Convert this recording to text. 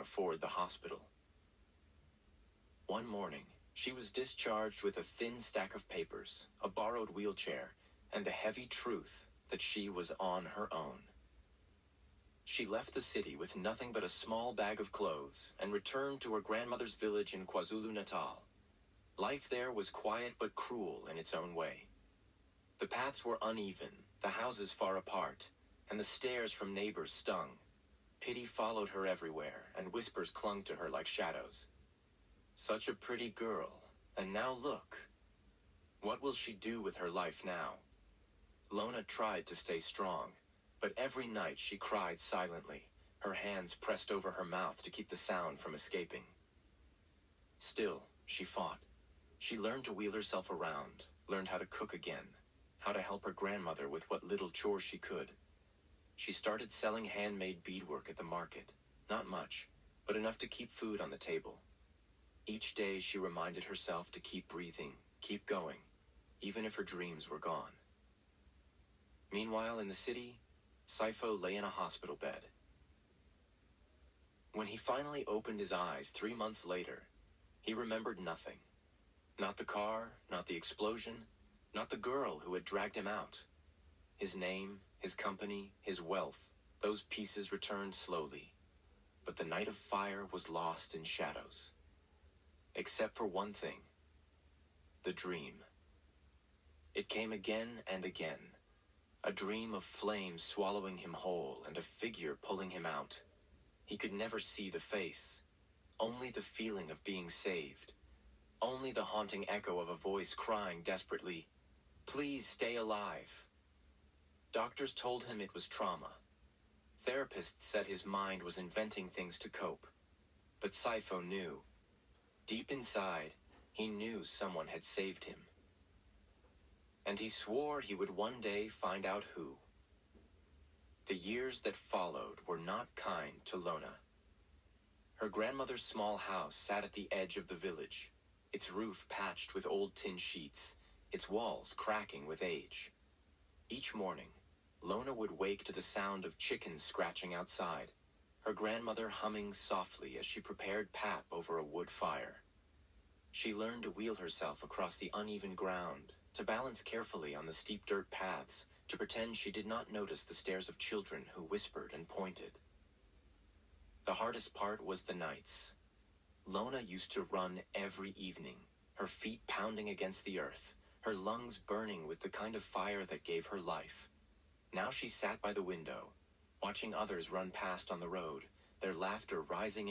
afford the hospital. One morning, she was discharged with a thin stack of papers, a borrowed wheelchair, and the heavy truth that she was on her own. She left the city with nothing but a small bag of clothes and returned to her grandmother's village in KwaZulu-Natal. Life there was quiet but cruel in its own way. The paths were uneven, the houses far apart, and the stares from neighbors stung. Pity followed her everywhere, and whispers clung to her like shadows. Such a pretty girl, and now look. What will she do with her life now? Lona tried to stay strong, but every night she cried silently, her hands pressed over her mouth to keep the sound from escaping. Still, she fought. She learned to wheel herself around, learned how to cook again, how to help her grandmother with what little chores she could. She started selling handmade beadwork at the market. Not much, but enough to keep food on the table. Each day she reminded herself to keep breathing, keep going, even if her dreams were gone. Meanwhile, in the city, Saifo lay in a hospital bed. When he finally opened his eyes 3 months later, he remembered nothing. Not the car, not the explosion, not the girl who had dragged him out. His name, his company, his wealth, those pieces returned slowly. But the night of fire was lost in shadows. Except for one thing. The dream. It came again and again. A dream of flames swallowing him whole and a figure pulling him out. He could never see the face. Only the feeling of being saved. Only the haunting echo of a voice crying desperately, "Please stay alive." Doctors told him it was trauma. Therapists said his mind was inventing things to cope. But Saifo knew. Deep inside, he knew someone had saved him. And he swore he would one day find out who. The years that followed were not kind to Lona. Her grandmother's small house sat at the edge of the village, its roof patched with old tin sheets, its walls cracking with age. Each morning, Lona would wake to the sound of chickens scratching outside, her grandmother humming softly as she prepared pap over a wood fire. She learned to wheel herself across the uneven ground, to balance carefully on the steep dirt paths, to pretend she did not notice the stares of children who whispered and pointed. The hardest part was the nights. Lona used to run every evening, her feet pounding against the earth, her lungs burning with the kind of fire that gave her life. Now she sat by the window, watching others run past on the road, their laughter rising